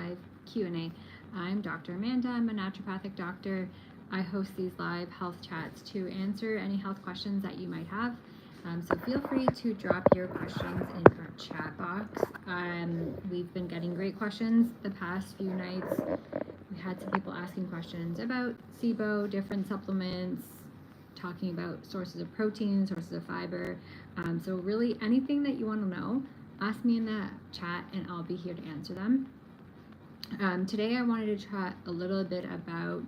live Q&A. I'm Dr. Amanda. I'm a naturopathic doctor. I host these live health chats to answer any health questions that you might have. So feel free to drop your questions in our chat box. We've been getting great questions the past few nights. We had some people asking questions about SIBO, different supplements, talking about sources of protein, sources of fiber. So really anything that you want to know, ask me in the chat and I'll be here to answer them. Today I wanted to chat a little bit about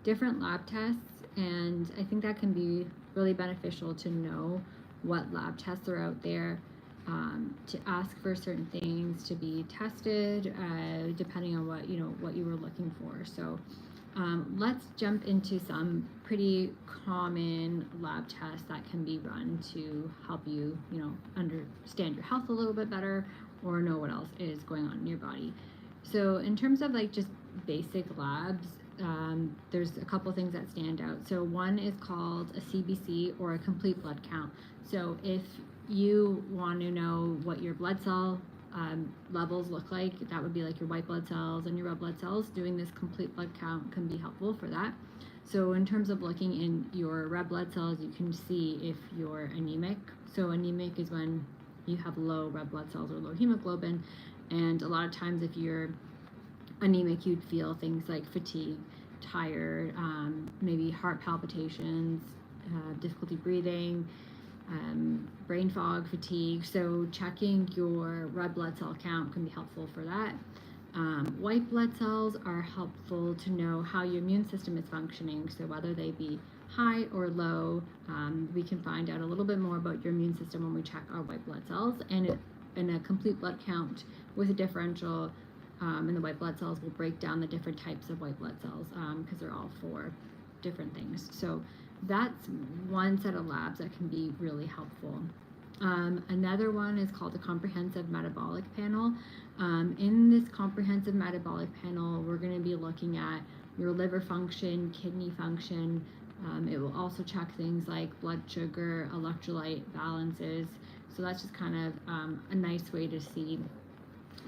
different lab tests, and I think that can be really beneficial to know what lab tests are out there, to ask for certain things to be tested, depending on what you were looking for. So let's jump into some pretty common lab tests that can be run to help you, understand your health a little bit better or know what else is going on in your body. So in terms of just basic labs, there's a couple things that stand out. So one is called a CBC, or a complete blood count. So if you want to know what your blood cell levels look like, that would be like your white blood cells and your red blood cells. Doing this complete blood count can be helpful for that. So in terms of looking in your red blood cells, you can see if you're anemic. So anemic is when you have low red blood cells or low hemoglobin. And a lot of times if you're anemic, you'd feel things like fatigue, tired, maybe heart palpitations, difficulty breathing, brain fog, fatigue. So checking your red blood cell count can be helpful for that. White blood cells are helpful to know how your immune system is functioning. So whether they be high or low, we can find out a little bit more about your immune system when we check our white blood cells. And in a complete blood count with a differential in the white blood cells, will break down the different types of white blood cells, because they're all for different things. So that's one set of labs that can be really helpful. Another one is called a comprehensive metabolic panel. In this comprehensive metabolic panel, we're going to be looking at your liver function, kidney function. It will also check things like blood sugar, electrolyte balances. So that's just kind of a nice way to see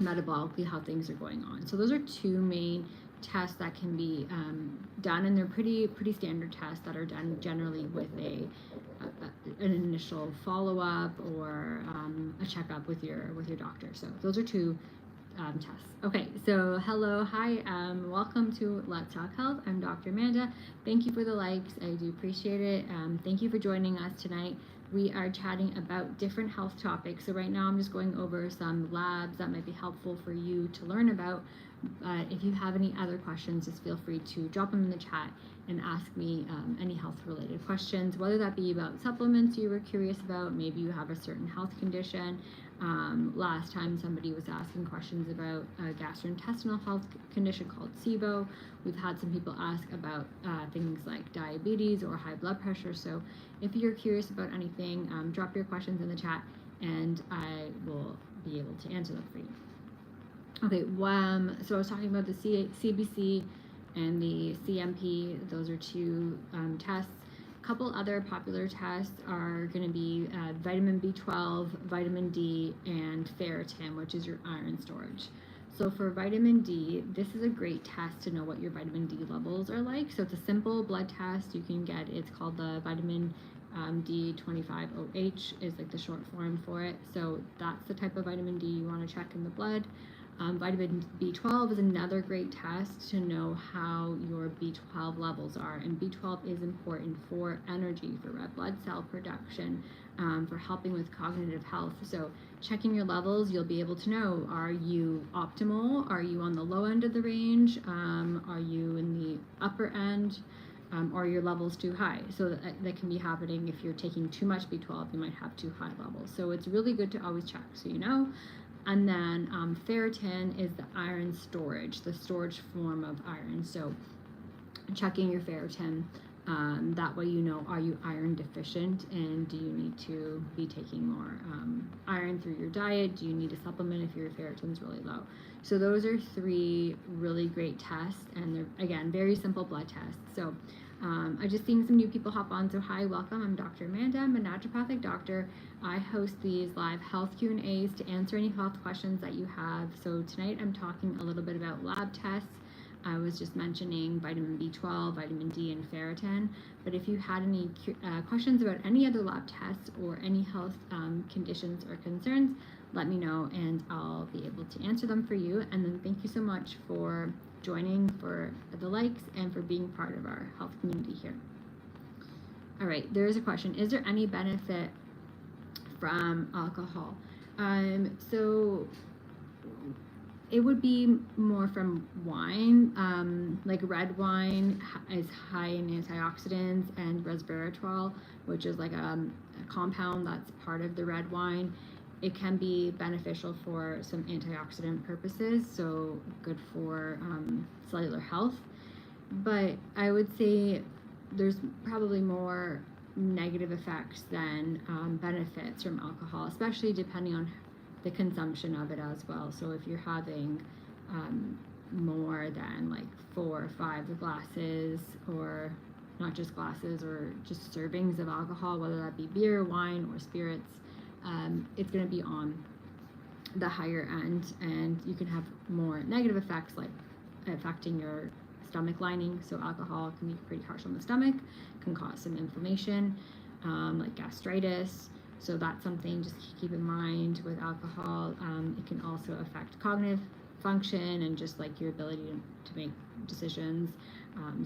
metabolically how things are going on. So those are two main tests that can be done, and they're pretty standard tests that are done generally with an initial follow-up or a checkup with your doctor. So those are two tests. Okay, so hello, hi, welcome to Let's Talk Health. I'm Dr. Amanda. Thank you for the likes. I do appreciate it. Thank you for joining us tonight. We are chatting about different health topics. So right now I'm just going over some labs that might be helpful for you to learn about. If you have any other questions, just feel free to drop them in the chat and ask me any health related questions, whether that be about supplements you were curious about, maybe you have a certain health condition. Last time somebody was asking questions about a gastrointestinal health condition called SIBO. We've had some people ask about things like diabetes or high blood pressure. So if you're curious about anything, drop your questions in the chat and I will be able to answer them for you. Okay, so I was talking about the CBC and the CMP. Those are two tests. A couple other popular tests are going to be vitamin B12, vitamin D, and ferritin, which is your iron storage. So for vitamin D, this is a great test to know what your vitamin D levels are like. So it's a simple blood test you can get. It's called the vitamin D25OH is like the short form for it. So that's the type of vitamin D you want to check in the blood. Vitamin B12 is another great test to know how your B12 levels are, and B12 is important for energy, for red blood cell production, for helping with cognitive health. So checking your levels, you'll be able to know, are you optimal? Are you on the low end of the range? Are you in the upper end? Or are your levels too high? So that can be happening if you're taking too much B12, you might have too high levels. So it's really good to always check so you know. And then ferritin is the iron storage, the storage form of iron. So checking your ferritin, that way you know, are you iron deficient and do you need to be taking more iron through your diet? Do you need a supplement if your ferritin is really low? So those are three really great tests, and they're, again, very simple blood tests. So I'm just seeing some new people hop on, so hi, welcome. I'm Dr. Amanda. I'm a naturopathic doctor. I host these live health Q&As to answer any health questions that you have. So tonight I'm talking a little bit about lab tests. I was just mentioning vitamin B12, vitamin D, and ferritin. But if you had any questions about any other lab tests or any health conditions or concerns, let me know and I'll be able to answer them for you. And then thank you so much for joining, for the likes, and for being part of our health community here. All right, there is a question. Is there any benefit from alcohol? So it would be more from wine. Like red wine is high in antioxidants and resveratrol, which is like a compound that's part of the red wine. It can be beneficial for some antioxidant purposes, so good for cellular health. But I would say there's probably more negative effects than benefits from alcohol, especially depending on the consumption of it as well. So if you're having more than like 4 or 5 glasses, or not just glasses, or just servings of alcohol, whether that be beer, wine, or spirits, it's going to be on the higher end, and you can have more negative effects like affecting your stomach lining. So alcohol can be pretty harsh on the stomach, can cause some inflammation, like gastritis. So that's something just keep in mind with alcohol. It can also affect cognitive function and just like your ability to make decisions.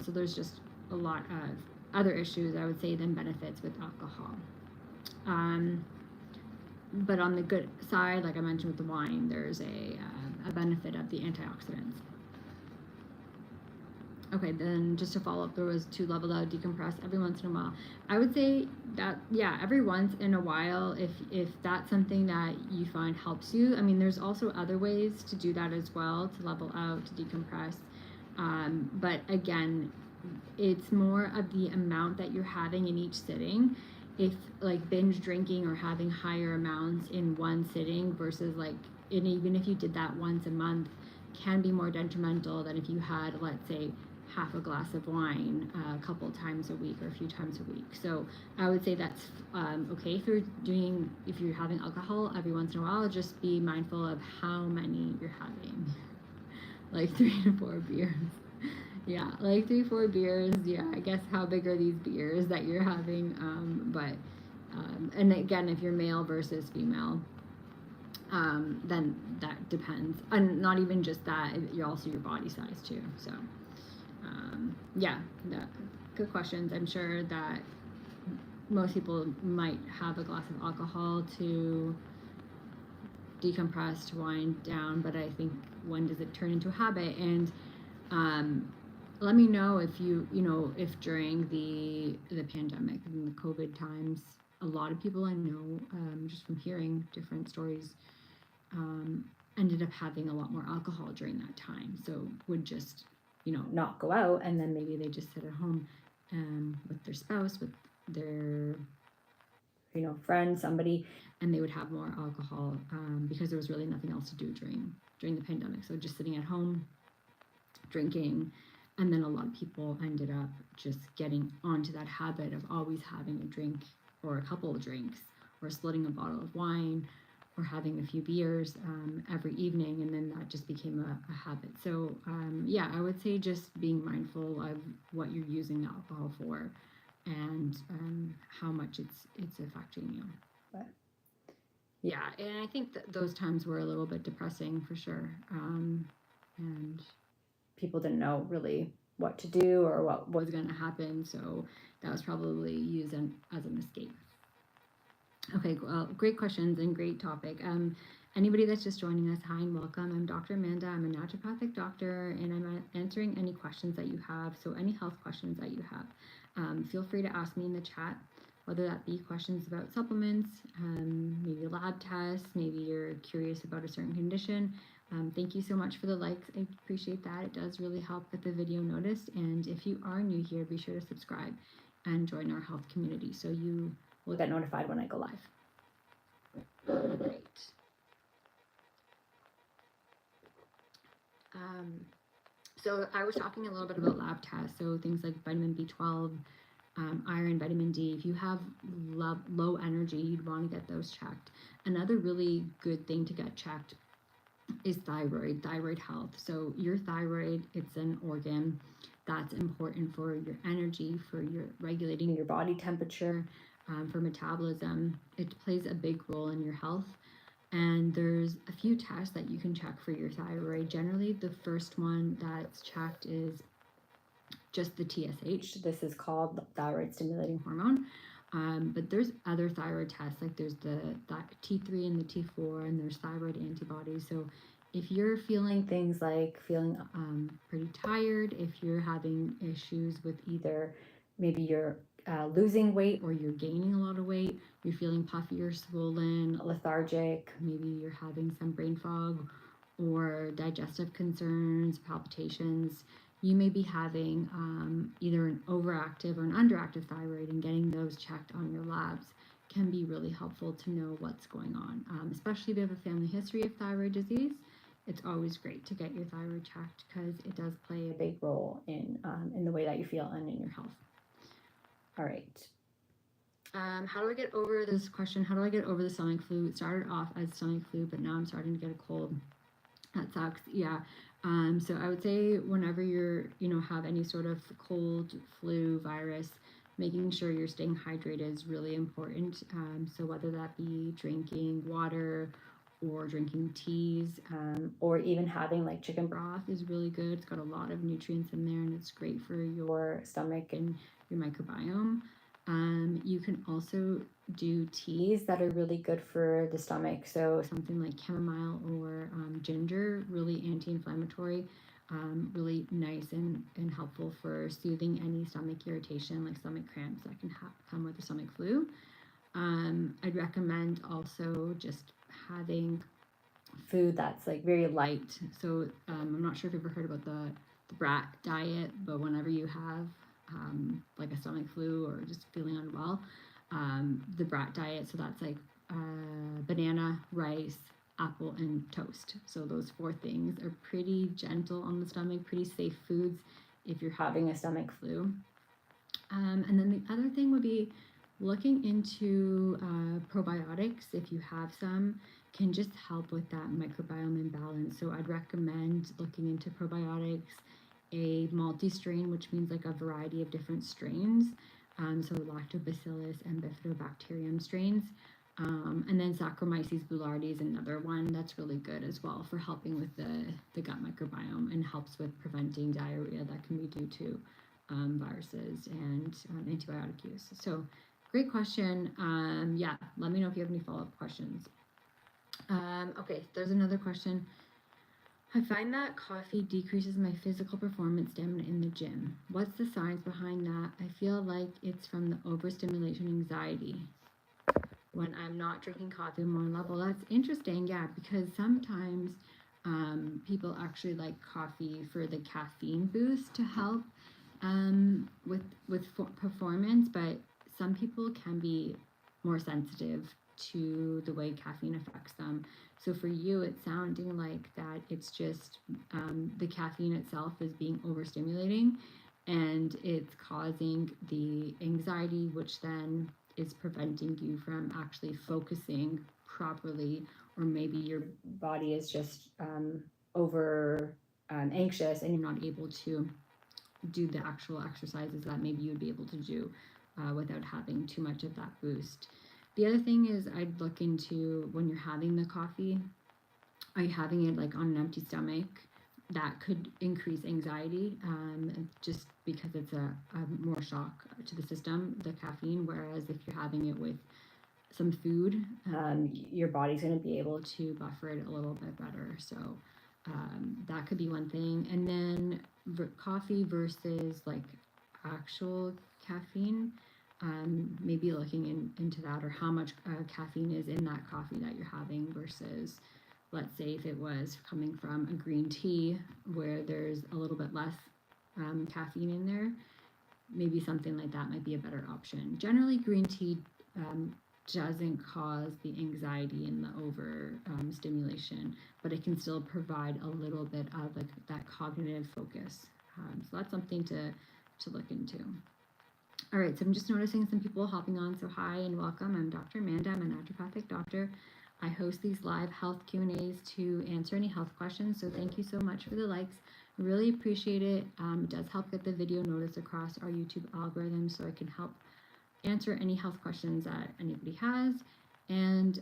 So there's just a lot of other issues, I would say, than benefits with alcohol. But on the good side, like I mentioned with the wine, there's a benefit of the antioxidants. Okay, then just to follow up, there was to level out, decompress every once in a while. I would say that, yeah, every once in a while, if that's something that you find helps you. I mean, there's also other ways to do that as well, to level out, to decompress. But again, it's more of the amount that you're having in each sitting. If like binge drinking or having higher amounts in one sitting versus like, and even if you did that once a month, can be more detrimental than if you had, let's say, half a glass of wine a couple times a week or a few times a week. So I would say that's okay if you're having alcohol every once in a while. Just be mindful of how many you're having, like 3 to 4 beers. Yeah, like 3-4 beers. Yeah, I guess how big are these beers that you're having? And again, if you're male versus female, then that depends. And not even just that, you're also your body size too. So yeah, good questions. I'm sure that most people might have a glass of alcohol to decompress, to wind down, but I think when does it turn into a habit? And let me know if if during the pandemic and the COVID times, a lot of people I know, just from hearing different stories, ended up having a lot more alcohol during that time. So would just, not go out, and then maybe they just sit at home with their spouse, with their, friend, somebody, and they would have more alcohol because there was really nothing else to do during the pandemic. So just sitting at home, drinking. And then a lot of people ended up just getting onto that habit of always having a drink or a couple of drinks, or splitting a bottle of wine, or having a few beers every evening, and then that just became a habit. So yeah, I would say just being mindful of what you're using the alcohol for, and how much it's affecting you. But yeah, and I think that those times were a little bit depressing for sure, and people didn't know really what to do or what was going to happen, so that was probably used as an escape. Okay, well, great questions and great topic. Anybody that's just joining us, hi and welcome. I'm Dr. Amanda. I'm a naturopathic doctor, and I'm answering any questions that you have. So any health questions that you have, feel free to ask me in the chat, whether that be questions about supplements, maybe lab tests, maybe you're curious about a certain condition. Thank you so much for the likes. I appreciate that. It does really help get the video noticed. And if you are new here, be sure to subscribe and join our health community so you will get notified when I go live. Great. So I was talking a little bit about lab tests, so things like vitamin B12, iron, vitamin D. If you have low energy, you'd want to get those checked. Another really good thing to get checked is thyroid health. So your thyroid, it's an organ that's important for your energy, for your regulating your body temperature, for metabolism. It plays a big role in your health. And there's a few tests that you can check for your thyroid. Generally, the first one that's checked is just the TSH. This is called thyroid stimulating hormone. But there's other thyroid tests, like there's the T3 and the T4, and there's thyroid antibodies. So if you're feeling things like feeling pretty tired, if you're having issues with either maybe you're losing weight or you're gaining a lot of weight, you're feeling puffy or swollen, lethargic, maybe you're having some brain fog or digestive concerns, palpitations, you may be having either an overactive or an underactive thyroid, and getting those checked on your labs can be really helpful to know what's going on. Especially if you have a family history of thyroid disease, it's always great to get your thyroid checked because it does play a big role in the way that you feel and in your health. All right. How do I get over this question? How do I get over the stomach flu? It started off as stomach flu, but now I'm starting to get a cold. That sucks. Yeah. So I would say whenever you're, have any sort of cold, flu, virus, making sure you're staying hydrated is really important. So whether that be drinking water or drinking teas, or even having like chicken broth is really good. It's got a lot of nutrients in there and it's great for your stomach and your microbiome. You can also do teas that are really good for the stomach. So something like chamomile or ginger, really anti-inflammatory, really nice and helpful for soothing any stomach irritation, like stomach cramps that can come with the stomach flu. I'd recommend also just having food that's like very light. So I'm not sure if you've ever heard about the BRAT diet, but whenever you have like a stomach flu or just feeling unwell, the BRAT diet, so that's like banana, rice, apple, and toast. So those 4 things are pretty gentle on the stomach, pretty safe foods if you're having a stomach flu. And then the other thing would be looking into probiotics, if you have some, can just help with that microbiome imbalance. So I'd recommend looking into probiotics, a multi-strain, which means like a variety of different strains. So lactobacillus and bifidobacterium strains. And then Saccharomyces boulardii is another one that's really good as well for helping with the gut microbiome and helps with preventing diarrhea that can be due to viruses and antibiotic use. So great question. Yeah, let me know if you have any follow-up questions. Okay, there's another question. I find that coffee decreases my physical performance stamina in the gym. What's the science behind that? I feel like it's from the overstimulation anxiety when I'm not drinking coffee on one level. That's interesting, yeah, because sometimes people actually like coffee for the caffeine boost to help with performance, but some people can be more sensitive to the way caffeine affects them. So for you, it's sounding like that it's just the caffeine itself is being overstimulating and it's causing the anxiety, which then is preventing you from actually focusing properly, or maybe your body is just over anxious and you're not able to do the actual exercises that maybe you'd be able to do without having too much of that boost. The other thing is I'd look into when you're having the coffee, are you having it like on an empty stomach? That could increase anxiety just because it's a more shock to the system, the caffeine, whereas if you're having it with some food, your body's going to be able to buffer it a little bit better. So that could be one thing. And then coffee versus like actual caffeine, maybe looking into that, or how much caffeine is in that coffee that you're having versus, let's say if it was coming from a green tea where there's a little bit less caffeine in there, maybe something like that might be a better option. Generally, green tea doesn't cause the anxiety and the over stimulation, but it can still provide a little bit of like that cognitive focus. So that's something to look into. All right, so I'm just noticing some people hopping on. So hi and welcome. I'm Dr. Amanda. I'm a naturopathic doctor. I host these live health Q&As to answer any health questions. So thank you so much for the likes. I really appreciate it. It does help get the video noticed across our YouTube algorithm, so I can help answer any health questions that anybody has. And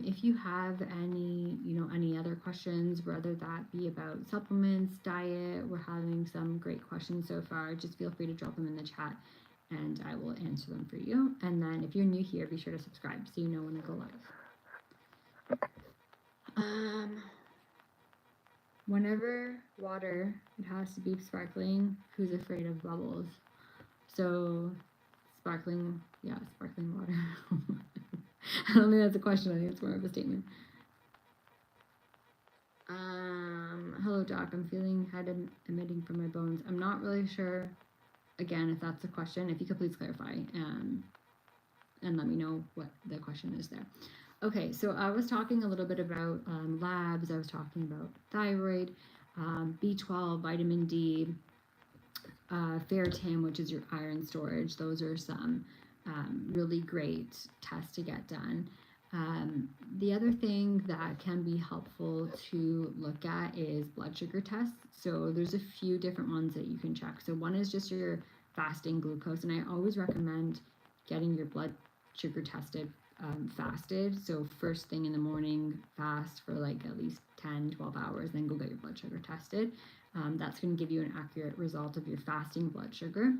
if you have any other questions, whether that be about supplements, diet, we're having some great questions so far. Just feel free to drop them in the chat and I will answer them for you. And then if you're new here, be sure to subscribe so you know when I go live. Whenever water, it has to be sparkling. Who's afraid of bubbles? So sparkling water. I don't think that's a question. I think it's more of a statement. Hello, doc. I'm feeling head emitting from my bones. I'm not really sure, again, if that's a question. If you could please clarify and let me know what the question is there. Okay, so I was talking a little bit about labs. I was talking about thyroid, B12, vitamin D, ferritin, which is your iron storage. Those are some really great tests to get done. The other thing that can be helpful to look at is blood sugar tests. So there's a few different ones that you can check. So one is just your fasting glucose, and I always recommend getting your blood sugar tested fasted. So first thing in the morning, fast for like at least 10-12 hours, then go get your blood sugar tested. That's going to give you an accurate result of your fasting blood sugar.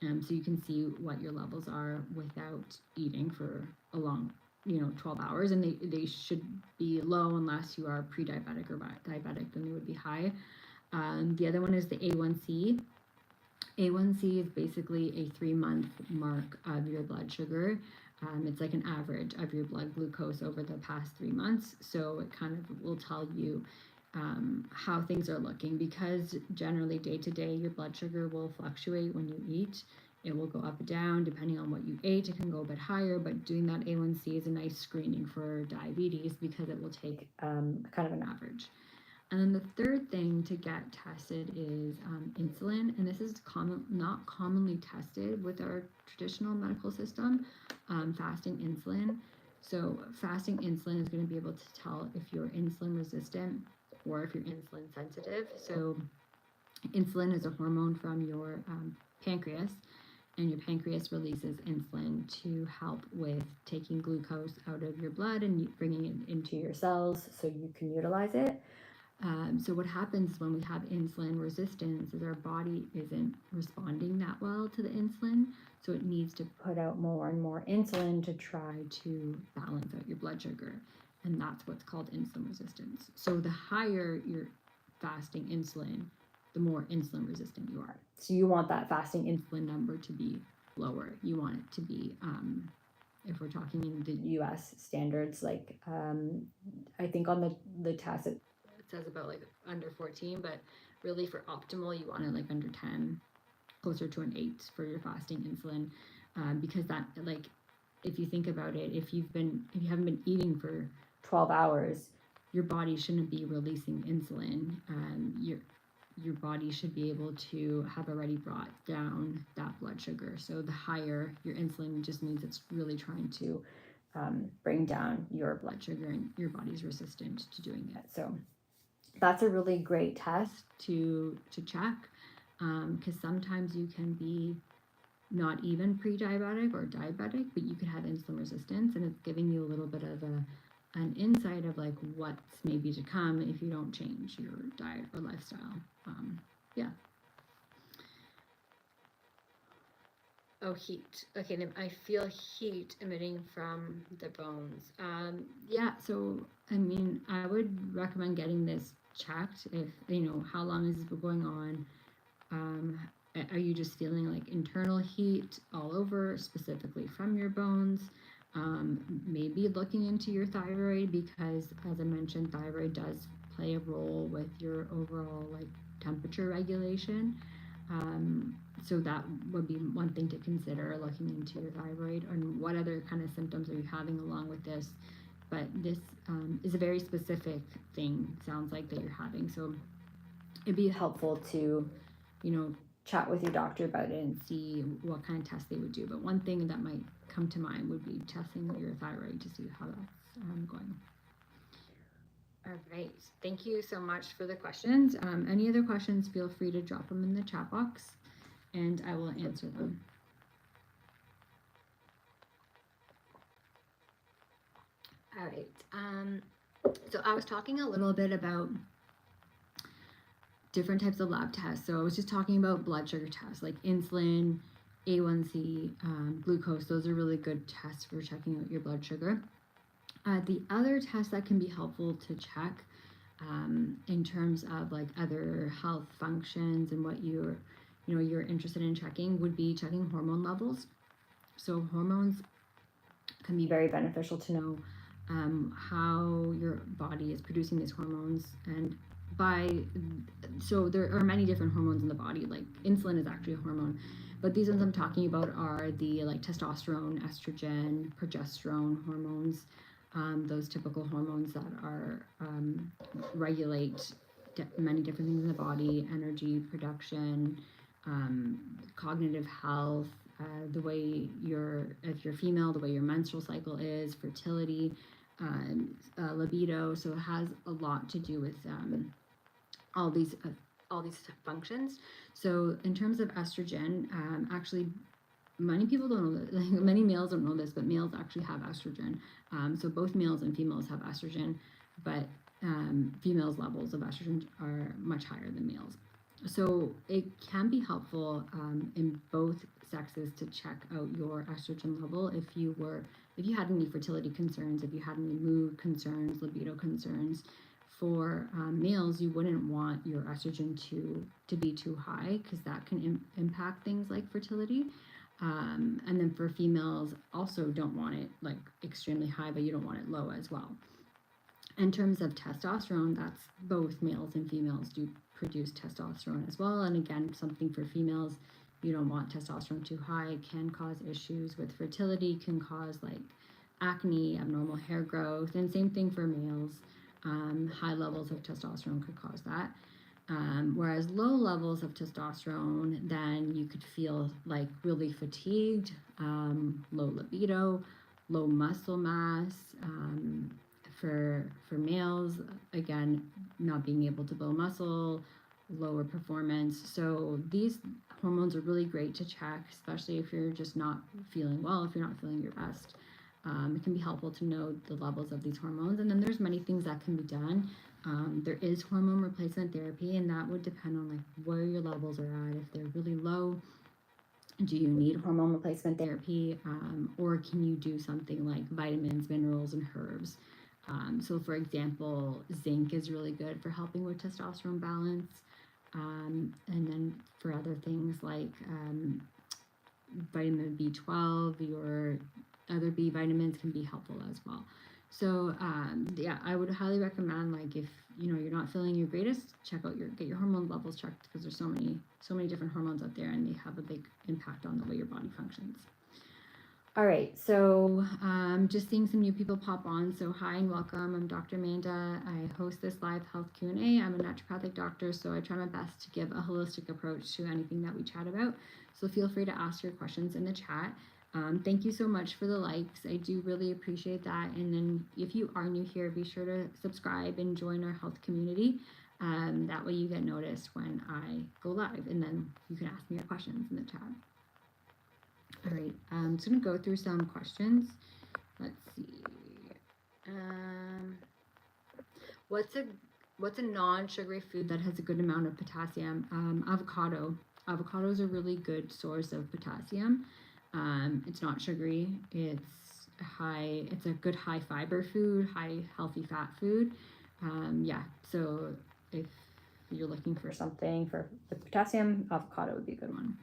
So you can see what your levels are without eating for a long 12 hours, and they should be low unless you are pre-diabetic or diabetic, then they would be high. The other one is the A1C. A1C is basically a 3-month mark of your blood sugar. It's like an average of your blood glucose over the past 3 months. So it kind of will tell you how things are looking, because generally day to day your blood sugar will fluctuate when you eat. It will go up and down depending on what you ate. It can go a bit higher, but doing that A1C is a nice screening for diabetes because it will take kind of an average. And then the third thing to get tested is insulin, and this is not commonly tested with our traditional medical system, fasting insulin. So fasting insulin is going to be able to tell if you're insulin resistant or if you're insulin sensitive. So insulin is a hormone from your pancreas, and your pancreas releases insulin to help with taking glucose out of your blood and bringing it into your cells so you can utilize it. So what happens when we have insulin resistance is our body isn't responding that well to the insulin, so it needs to put out more and more insulin to try to balance out your blood sugar, and that's what's called insulin resistance. So the higher your fasting insulin, the more insulin resistant you are. So you want that fasting insulin number to be lower. You want it to be, if we're talking in the US standards, like I think on the test it says about like under 14, but really for optimal you want it like under 10, closer to an 8 for your fasting insulin, because that, like, if you think about it, if you haven't been eating for 12 hours, your body shouldn't be releasing insulin. Your body should be able to have already brought down that blood sugar. So the higher your insulin just means it's really trying to bring down your blood sugar, and your body's resistant to doing it. So that's a really great test to check, because sometimes you can be not even pre-diabetic or diabetic, but you could have insulin resistance, and it's giving you a little bit of an insight of like what's maybe to come if you don't change your diet or lifestyle. Yeah. Oh, heat. Okay, then I feel heat emitting from the bones. Yeah, so I mean, I would recommend getting this checked. If how long has this been going on? Are you just feeling like internal heat all over, specifically from your bones? Maybe looking into your thyroid, because as I mentioned, thyroid does play a role with your overall like temperature regulation. So that would be one thing to consider, looking into your thyroid and what other kind of symptoms are you having along with this. But this is a very specific thing, sounds like, that you're having. So it'd be helpful to, chat with your doctor about it and see what kind of test they would do. But one thing that might come to mind would be testing your thyroid to see how that's going. All right, thank you so much for the questions. Any other questions, feel free to drop them in the chat box and I will answer them. All right, so I was talking a little bit about different types of lab tests. So I was just talking about blood sugar tests like insulin, A1C, glucose. Those are really good tests for checking out your blood sugar. The other test that can be helpful to check in terms of like other health functions and what you're interested in checking would be checking hormone levels. So hormones can be very beneficial to know how your body is producing these hormones, and so there are many different hormones in the body. Like insulin is actually a hormone, but these ones I'm talking about are the like testosterone, estrogen, progesterone hormones, those typical hormones that are regulate many different things in the body: energy production, cognitive health, the way if you're female, the way your menstrual cycle is, fertility, libido. So it has a lot to do with all these functions. So in terms of estrogen, actually, many people don't know this, like many males don't know this, but males actually have estrogen. So both males and females have estrogen, but females' levels of estrogen are much higher than males. So it can be helpful in both sexes to check out your estrogen level if you had any fertility concerns, if you had any mood concerns, libido concerns. For males, you wouldn't want your estrogen to be too high because that can impact things like fertility. And then for females, also don't want it like extremely high, but you don't want it low as well. In terms of testosterone, that's both males and females do produce testosterone as well. And again, something for females, you don't want testosterone too high. It can cause issues with fertility, can cause like acne, abnormal hair growth, and same thing for males. High levels of testosterone could cause that. Whereas low levels of testosterone, then you could feel like really fatigued, low libido, low muscle mass. For males, again, not being able to build muscle, lower performance. So these hormones are really great to check, especially if you're just not feeling well, if you're not feeling your best. It can be helpful to know the levels of these hormones. And then there's many things that can be done. There is hormone replacement therapy, and that would depend on like where your levels are at. If they're really low, do you need hormone replacement therapy, or can you do something like vitamins, minerals, and herbs? So for example, zinc is really good for helping with testosterone balance. And then for other things like vitamin B12, your other B vitamins can be helpful as well. So yeah, I would highly recommend, like, if you're not feeling your greatest, get your hormone levels checked, because there's so many different hormones out there, and they have a big impact on the way your body functions. All right, so just seeing some new people pop on. So hi and welcome. I'm Dr. Amanda. I host this live health Q&A. I'm a naturopathic doctor, so I try my best to give a holistic approach to anything that we chat about. So feel free to ask your questions in the chat. Thank you so much for the likes. I do really appreciate that. And then if you are new here, be sure to subscribe and join our health community. That way you get noticed when I go live, and then you can ask me your questions in the chat. All right, I'm just gonna go through some questions. Let's see. What's a non-sugary food that has a good amount of potassium? Avocado. Avocado is a really good source of potassium. It's not sugary. It's a good high fiber food, high healthy fat food. Yeah, so if you're looking for something for the potassium, avocado would be a good one.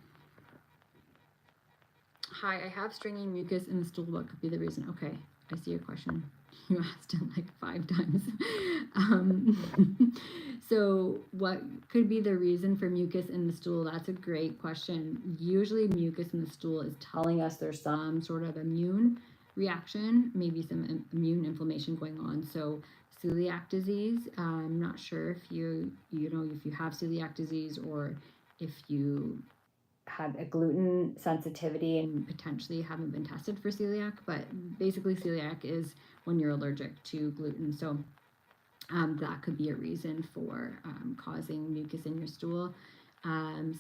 Hi, I have stringy mucus in the stool. What could be the reason? Okay, I see your question. You asked it like 5 times. So what could be the reason for mucus in the stool? That's a great question. Usually mucus in the stool is telling us there's some sort of immune reaction, maybe some immune inflammation going on. So celiac disease, I'm not sure if you know, if you have celiac disease or if you had a gluten sensitivity and potentially haven't been tested for celiac, but basically celiac is when you're allergic to gluten. So that could be a reason for causing mucus in your stool.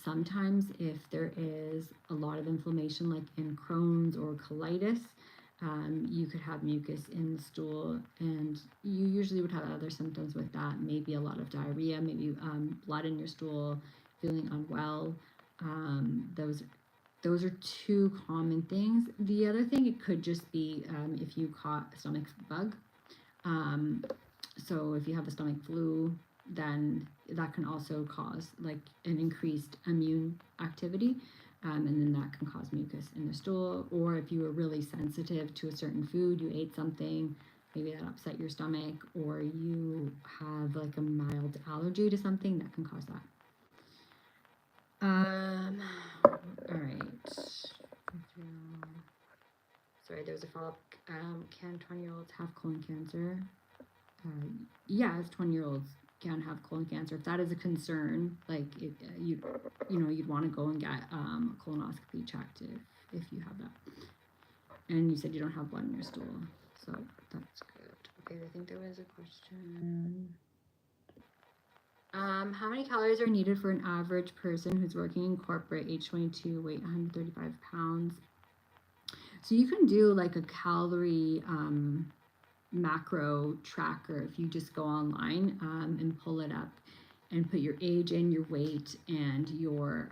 Sometimes if there is a lot of inflammation, like in Crohn's or colitis, you could have mucus in the stool, and you usually would have other symptoms with that. Maybe a lot of diarrhea, maybe blood in your stool, feeling unwell. Those are 2 common things. The other thing, it could just be if you caught a stomach bug. So if you have a stomach flu, then that can also cause like an increased immune activity, and then that can cause mucus in the stool. Or if you were really sensitive to a certain food, you ate something, maybe that upset your stomach, or you have like a mild allergy to something, that can cause that. All right. Sorry, there was a follow-up. Can 20-year-olds have colon cancer? Yeah, as 20-year-olds can have colon cancer. If that is a concern, like you'd want to go and get a colonoscopy checked if you have that. And you said you don't have blood in your stool, so that's good. Okay, I think there was a question. How many calories are needed for an average person who's working in corporate, age 22, weight 135 pounds? So you can do like a calorie macro tracker if you just go online and pull it up and put your age in, your weight, and your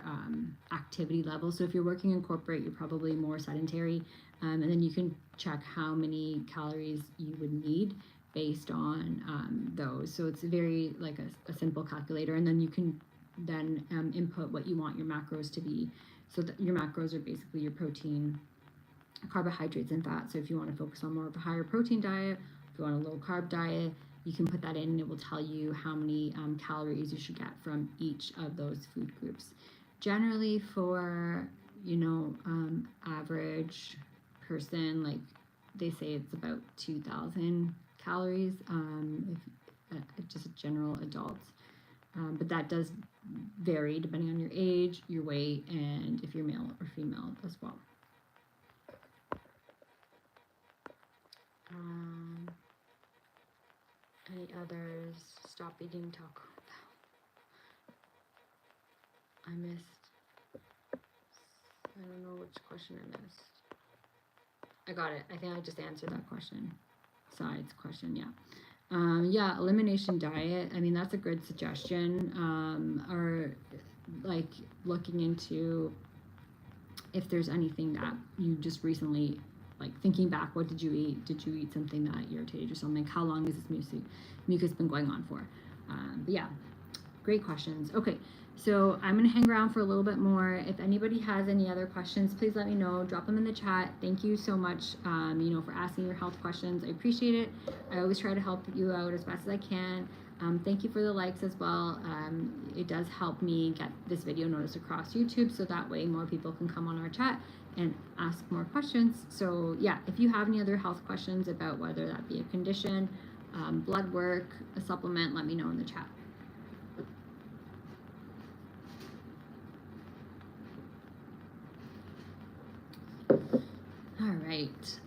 activity level. So if you're working in corporate, you're probably more sedentary, and then you can check how many calories you would need based on those. So it's very like a simple calculator, and then you can then input what you want your macros to be. So that your macros are basically your protein, carbohydrates, and fat. So if you want to focus on more of a higher protein diet, if you want a low carb diet, you can put that in and it will tell you how many calories you should get from each of those food groups. Generally for, average person, like they say it's about 2,000 calories, if just a general adult. But that does vary depending on your age, your weight, and if you're male or female as well. Any others? Stop eating Taco Bell. I don't know which question I missed. I got it. I think I just answered that question. Sides question, yeah. Yeah, elimination diet. I mean, that's a good suggestion. Or like looking into if there's anything that you just recently, like thinking back, what did you eat? Did you eat something that irritated you or something? How long has this mucus been going on for? But yeah, great questions. Okay, so I'm gonna hang around for a little bit more. If anybody has any other questions, please let me know. Drop them in the chat. Thank you so much, for asking your health questions. I appreciate it. I always try to help you out as best as I can. Thank you for the likes as well. It does help me get this video noticed across YouTube, so that way more people can come on our chat and ask more questions. So yeah, if you have any other health questions about whether that be a condition, blood work, a supplement, let me know in the chat. All right.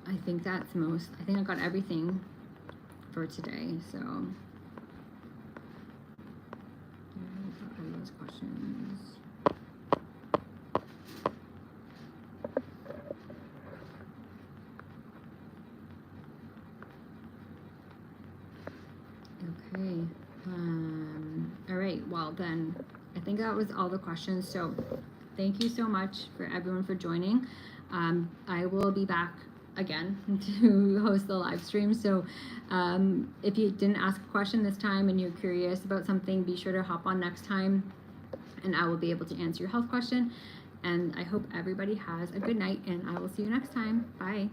I think I got everything for today. So those questions. Okay. All right. Well, then I think that was all the questions. So thank you so much for everyone for joining. I will be back again to host the live stream. So if you didn't ask a question this time and you're curious about something, be sure to hop on next time and I will be able to answer your health question. And I hope everybody has a good night and I will see you next time. Bye.